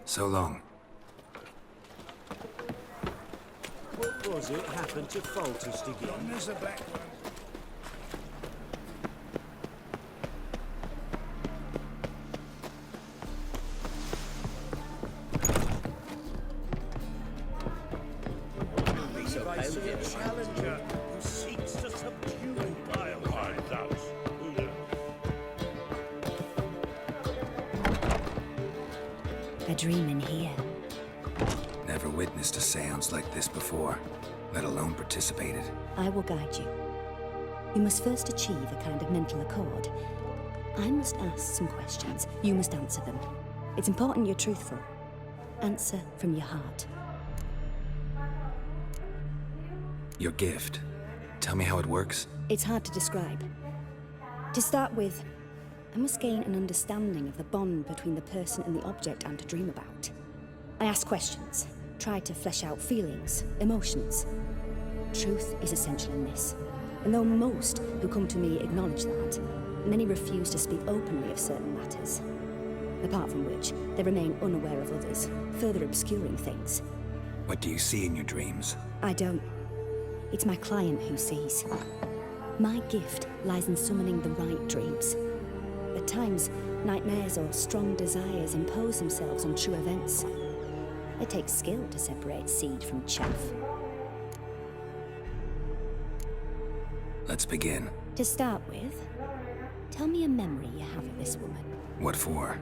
So long. What was it happened to Foltest again? There's a back one. A challenger who seeks to subdue A dream in here. Never witnessed a seance like this before, let alone participated. I will guide you. You must first achieve a kind of mental accord. I must ask some questions. You must answer them. It's important you're truthful. Answer from your heart. Your gift. Tell me how it works. It's hard to describe. To start with, I must gain an understanding of the bond between the person and the object I'm to dream about. I ask questions, try to flesh out feelings, emotions. Truth is essential in this. And though most who come to me acknowledge that, many refuse to speak openly of certain matters. Apart from which, they remain unaware of others, further obscuring things. What do you see in your dreams? I don't. It's my client who sees. My gift lies in summoning the right dreams. At times, nightmares or strong desires impose themselves on true events. It takes skill to separate seed from chaff. Let's begin. To start with, tell me a memory you have of this woman. What for?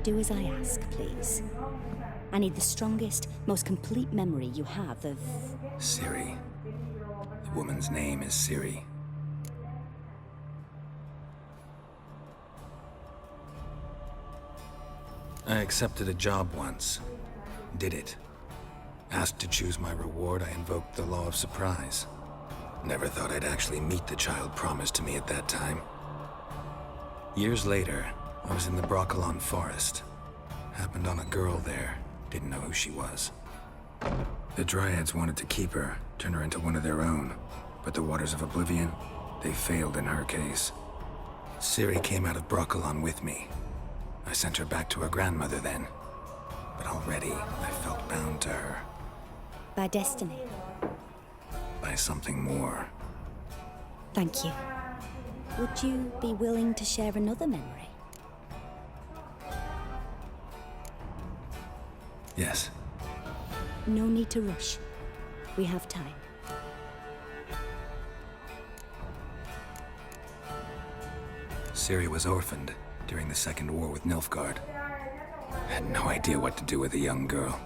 Do as I ask, please. I need the strongest, most complete memory you have of... Ciri. The woman's name is Ciri. I accepted a job once. Did it. Asked to choose my reward, I invoked the law of surprise. Never thought I'd actually meet the child promised to me at that time. Years later, I was in the Brokilon Forest. Happened on a girl there. Didn't know who she was. The Dryads wanted to keep her, turn her into one of their own. But the Waters of Oblivion, they failed in her case. Ciri came out of Brokilon with me. I sent her back to her grandmother then. But already, I felt bound to her. By destiny. By something more. Thank you. Would you be willing to share another memory? Yes. No need to rush. We have time. Ciri was orphaned during the Second War with Nilfgaard. Had no idea what to do with a young girl.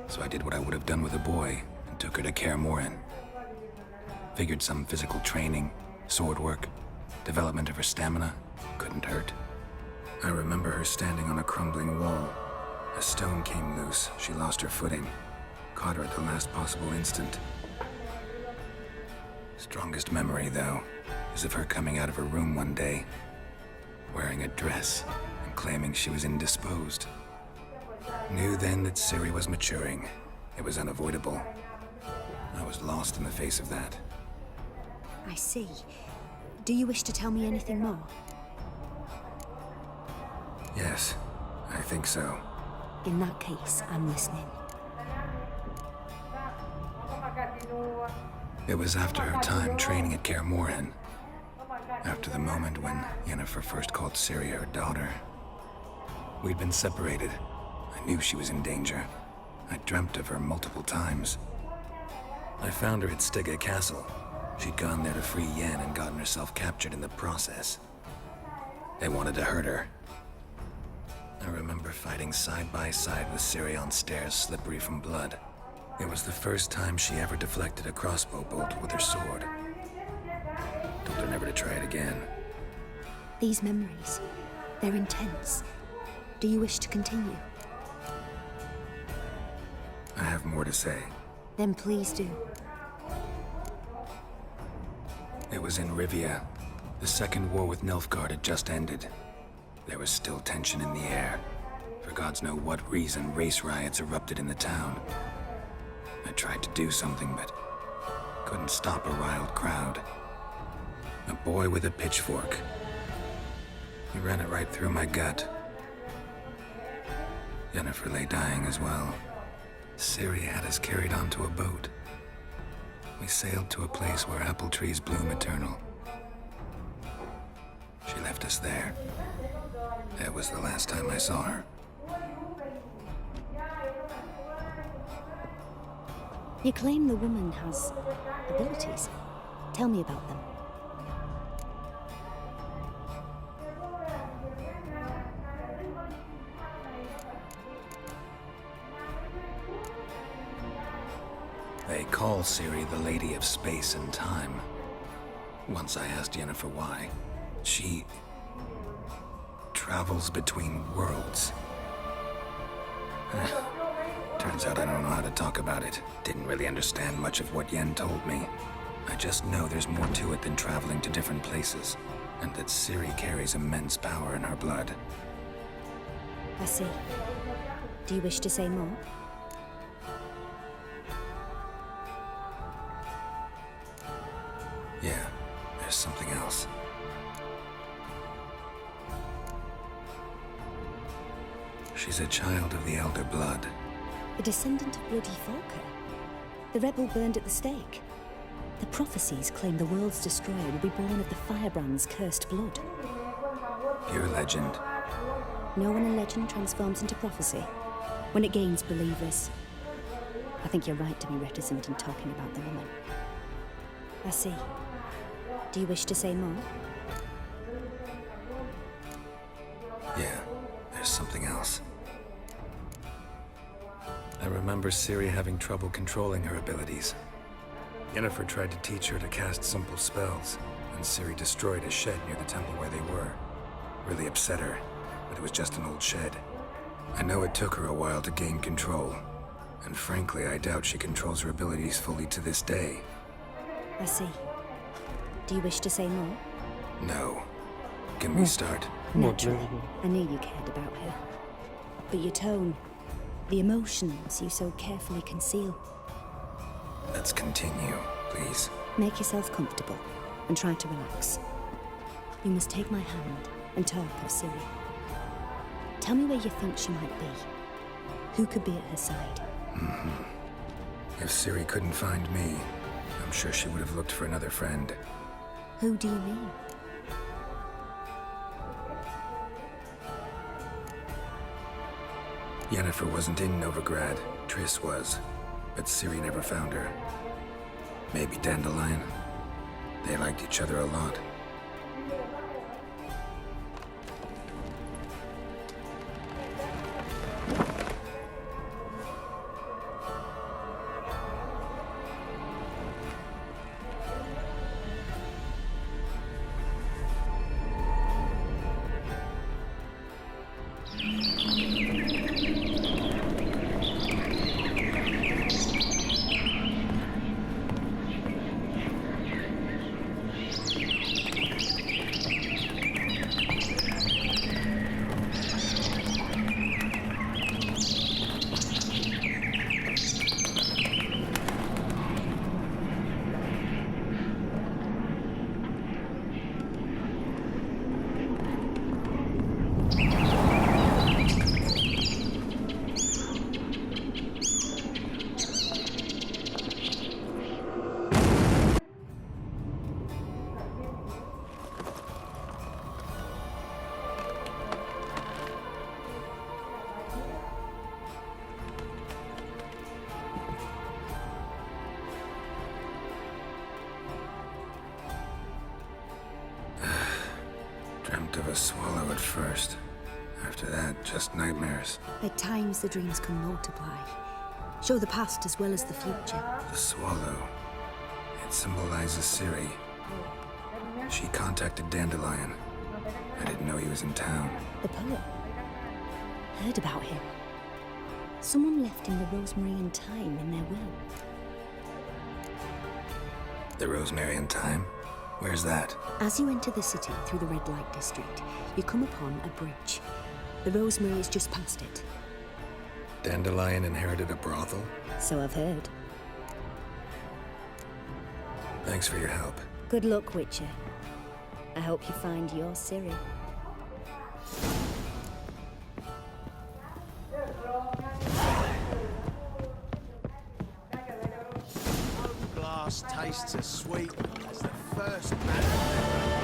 So I did what I would have done with a boy and took her to Kaer Morhen. Figured some physical training, sword work, development of her stamina couldn't hurt. I remember her standing on a crumbling wall. A stone came loose, she lost her footing. Caught her at the last possible instant. Strongest memory, though, is of her coming out of her room one day, wearing a dress and claiming she was indisposed. Knew then that Ciri was maturing. It was unavoidable. I was lost in the face of that. I see. Do you wish to tell me anything more? Yes, I think so. In that case, I'm listening. It was after her time training at Kaer Morhen. After the moment when Yennefer first called Ciri her daughter. We'd been separated. I knew she was in danger. I dreamt of her multiple times. I found her at Stygga Castle. She'd gone there to free Yen and gotten herself captured in the process. They wanted to hurt her. I remember fighting side by side with Ciri on stairs slippery from blood. It was the first time she ever deflected a crossbow bolt with her sword. Told her never to try it again. These memories, they're intense. Do you wish to continue? I have more to say. Then please do. It was in Rivia. The Second War with Nilfgaard had just ended. There was still tension in the air. For gods know what reason, race riots erupted in the town. I tried to do something, but couldn't stop a riled crowd. A boy with a pitchfork. He ran it right through my gut. Yennefer lay dying as well. Ciri had us carried onto a boat. We sailed to a place where apple trees bloom eternal. She left us there. That was the last time I saw her. You claim the woman has abilities. Tell me about them. They call Ciri the Lady of Space and Time. Once I asked Yennefer why. She travels between worlds. Turns out I don't know how to talk about it. Didn't really understand much of what Yen told me. I just know there's more to it than traveling to different places, and that Ciri carries immense power in her blood. I see. Do you wish to say more? Yeah, there's something else. She's a child of the Elder Blood. A descendant of Bloody Falker. The rebel burned at the stake. The prophecies claim the world's destroyer will be born of the Firebrand's cursed blood. Pure legend. No one in legend transforms into prophecy when it gains believers. I think you're right to be reticent in talking about the woman. I see. Do you wish to say more? Yeah, there's something else. I remember Ciri having trouble controlling her abilities. Yennefer tried to teach her to cast simple spells, and Ciri destroyed a shed near the temple where they were. Really upset her, but it was just an old shed. I know it took her a while to gain control, and frankly, I doubt she controls her abilities fully to this day. I see. Do you wish to say more? No. Can we start? Naturally. I knew you cared about her. But your tone, the emotions you so carefully conceal. Let's continue, please. Make yourself comfortable and try to relax. You must take my hand and talk of Ciri. Tell me where you think she might be. Who could be at her side? If Ciri couldn't find me, I'm sure she would have looked for another friend. Who do you mean? Yennefer wasn't in Novigrad. Triss was. But Ciri never found her. Maybe Dandelion. They liked each other a lot. Dreamt of a swallow at first. After that, just nightmares. At times the dreams can multiply. Show the past as well as the future. The swallow. It symbolizes Ciri. She contacted Dandelion. I didn't know he was in town. The poet. Heard about him. Someone left him the Rosemary and Thyme in their will. The Rosemary and Thyme? Where's that? As you enter the city through the red light district, you come upon a bridge. The Rosemary is just past it. Dandelion inherited a brothel? So I've heard. Thanks for your help. Good luck, Witcher. I hope you find your Ciri. last tastes as sweet as the first man.